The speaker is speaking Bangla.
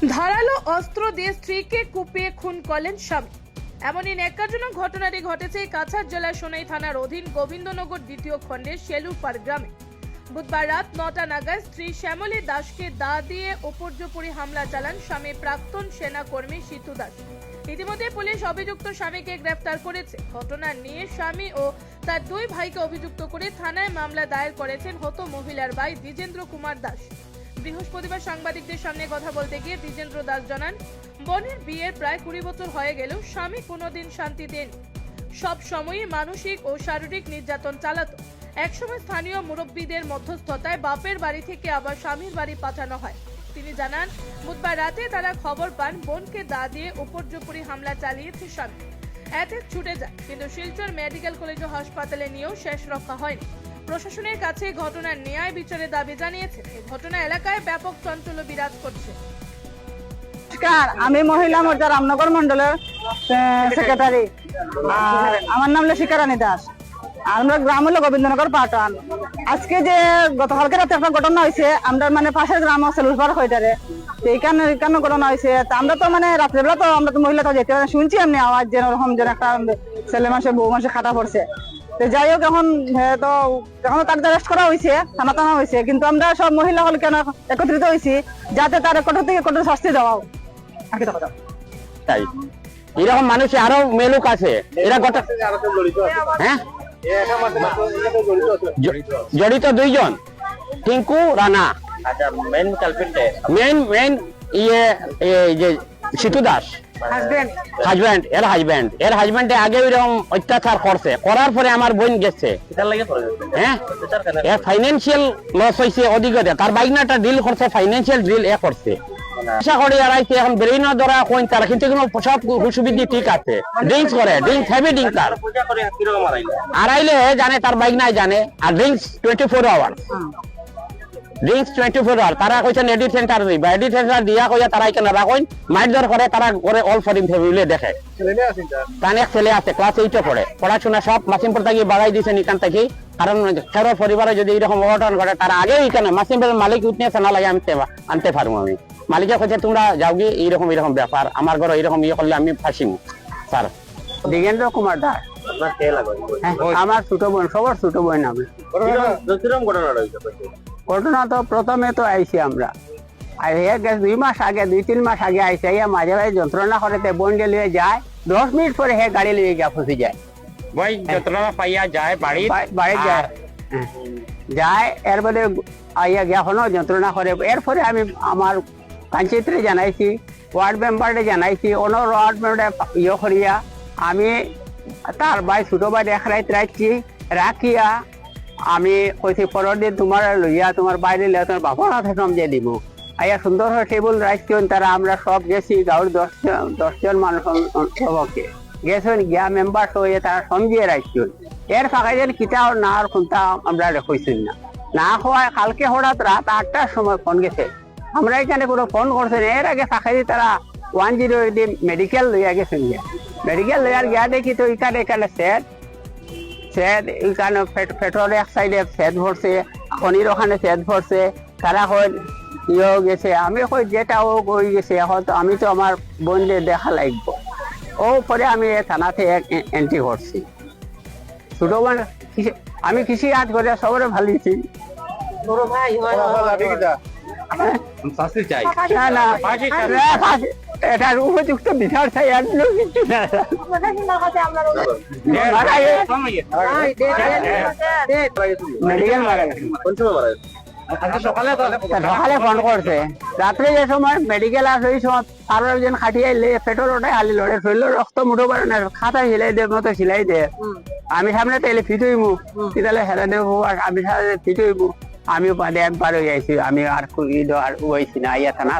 ধারালো অস্ত্র দিয়ে স্ত্রীকে কুপিয়ে খুন করলেন স্বামী। এমনই ন্যাক্কারজনক ঘটনাটি ঘটেছে কাছাড় জেলার সোনাই থানার অধীন গোবিন্দনগর দ্বিতীয় খণ্ডের শেলুপাড় গ্রামে। বুধবার রাত 9টা নাগাদ স্ত্রী শ্যামলী দাসকে দা দিয়ে উপর্যুপরি হামলা চালান স্বামী প্রাক্তন সেনা কর্মী সিতু দাস। ইতিমধ্যে পুলিশ অভিযুক্ত স্বামীকে গ্রেফতার করেছে। ঘটনা নিয়ে স্বামী ও তার দুই ভাইকে অভিযুক্ত করে থানায় মামলা দায়ের করেছেন হত মহিলার ভাই দ্বিজেন্দ্র কুমার দাস। বৃহস্পতিবার সাংবাদিকদের সামনে কথা বলতে গিয়ে দ্বিজেন্দ্র দাস জানান, বোনের বিয়ের প্রায় 20 বছর হয়ে গেলেও স্বামী কোনোদিন শান্তি দেন। সব সময়ই মানসিক ও শারীরিক নির্যাতন চালাতো। একসময় স্থানীয় মুরব্বীদের মধ্যস্থতায় বাপের বাড়ি থেকে আবার স্বামীর বাড়ি পাঠানো হয়। তিনি জানান, বুধবার রাতে তারা খবর পান বোনকে দা দিয়ে উপর্যুপরি হামলা চালিয়েছে স্বামী। এতে ছুটে যায়, কিন্তু শিলচর মেডিকেল কলেজ ও হাসপাতালে নিয়েও শেষ রক্ষা হয়নি। প্রশাসনের কাছে ঘটনার ন্যায় বিচারের দাবি জানিয়েছে। এই ঘটনা এলাকায় ব্যাপক চাঞ্চল্য বিরাজ করছে। আমি মহিলা মোর্চা রামনগর মন্ডলের সেক্রেটারি। আমার নাম লসিকা রানী দাস। আমরা গ্রাম হলো গোবিন্দনগর পাটন। আজকে যে গতকালকে রাতে একটা ঘটনা হয়েছে, আমরা মানে পাশের গ্রাম সেলুপার হইতারে এইখানে ঘটনা হয়েছে। আমরা তো মানে রাত্রেবেলা তো আমরা তো মহিলা তো যেতে শুনছি এমনি আওয়াজ যেন ওরকম যেন একটা ছেলে মাসে বউ মাসে খাটা পড়ছে। যাই হোক, এখন তো তাকে অ্যারেস্ট করা হয়েছে, থানা হয়েছে, কিন্তু আমরা সব মহিলা হল কেন একত্রিত হয়েছি যাতে তার কঠোর থেকে কঠোর শাস্তি দেওয়া। তাই এরকম মানুষ আরো মেলুক আছে, এরা হ্যাঁ জড়িত দুইজন, টিঙ্কু রানা মেন ইয়ে যে সিতু দাস হাজবেন্ড এর হাজবেন্ড আগে ওইরকম অত্যাচার করছে, করার পরে আমার বোন গেছে, হ্যাঁ এর ফাইন্যান্সিয়াল লস হয়েছে অধিকতে, তার বাইকনাটা ডিল করছে, ফাইন্যান্সিয়াল ডিল করছে, আশা করে আড়াইছে। এখন ব্রেইনের দ্বারা কোন তারা কিন্তু সব সুবিধা ঠিক আছে, ড্রিঙ্কস করে, ড্রিঙ্কস হেভি ড্রিঙ্ক তার আড়াইলে জানে তার বাইক নাই জানে, আর ড্রিঙ্কস 24 আওয়ার ড্রিঙ্কস 24 আওয়ার। তারা কইছেন এডিট সেন্টার দিবা, এডিট সেন্টার দিয়া কইয়া তারা এখানে রাখেন, মাইটদর করে তারা করে অল ফর ফ্যামিলি দেখে। তার এক ছেলে আছে, ক্লাস 8 পড়ে, পড়াশোনা সব মাসিমপুর থেকে বাড়াই দিয়েছেন এখান থেকে, কারণ কারো পরিবারে যদি এরকম অঘটন ঘটে তারা আগেই এখানে মাসিমপুরের মালিক উঠনেছে না লাগে আনতে পারবো আমি। মালিকে কইছে তোমরা যাও গিয়ে এইরকম ব্যাপার, আমার ঘরে এরকম ইয়ে করলে আমি ফাঁসিম। স্যার দিগেন্দ্র কুমার দাস আমার ছোট বোন, সবার ছোট বোন। আমি ঘটনা তো প্রথমে তো আইসি আমরা 2 মাস আগে, 2-3 মাস আগে আইসি, মাঝে মাঝে যন্ত্রণা করে বোন লিয়ে যায়, 10 মিনিট পরে হে গাড়ি লিয়ে গিয়ে ফুসি যায়, যন্ত্রণা পাইয়া যায় বাড়ি যায় এর বলে আইয়া গিয়া হলো যন্ত্রণা করে। এরপরে আমি আমার পঞ্চায়েতে জানাইছি, ওয়ার্ড মেম্বারে জানাইছি, ওয়ার্ড মেম্বারে ইয়ে করিয়া আমি তার ভাই ছোট ভাই রাখিয়া আমি কইছি পরের দিন তোমার লইয়া তোমার বাইরে লিয়া তোমার বাবার হাতে সমঝে দিব। আইয়া সুন্দর হয়ে টেবিল রাখছেন তারা, আমরা সব গেছি, গাঁর 10 জন মানুষ সবকে গেছেন, গিয়া মেম্বার হয়ে তারা সমঝিয়ে রাখছেন। এর ফাঁকা যেন কিতাও না আর কোনটা আমরা রেখেছেন না হওয়ায় কালকে হঠাৎ রাত 8টার সময় ফোন গেছে, আমরা এখানে কোনো ফোন করছেন। এর আগে ফাঁকা দিয়ে তারা 108 মেডিকেল লইয়া গেছেন, মেডিকেল লইয়ার গিয়া দেখি তো এখানে সেট এখানে পেট্রোল এক সাইডে সেট ভরছে, খনির ওখানে সেট ভরছে, তারা হয় ইয়ে গেছে। আমি কই যেটা ও হয়ে গেছে, এখন তো আমি তো আমার বোনদের দেখা লাগবো। ও পরে আমি থানাতে এন্ট্রি করছি। ছোট বোন আমি কৃষি কাজ করে সবরে ভালিয়েছি। এটার উপযুক্ত বিচার চাই, আর কিছু না। সকালে ফোন করছে, রাত্রে যে সময় মেডিকেল আসে ওই সময় আরো একজন খাটিয়ে পেট্রোল ওটাই হালি লড়ে শরীর রক্ত মুঠো পারে না, খাতা সিলাই দে মতো সিলাই দে। আমি সামনে তাইলে ফিট হইব, তাহলে হেরা দেবো, আমি ফিট হইব। আমিও পারে আমি পার হয়ে যাইছি, আমি আর হইছি না, ইয়া থানা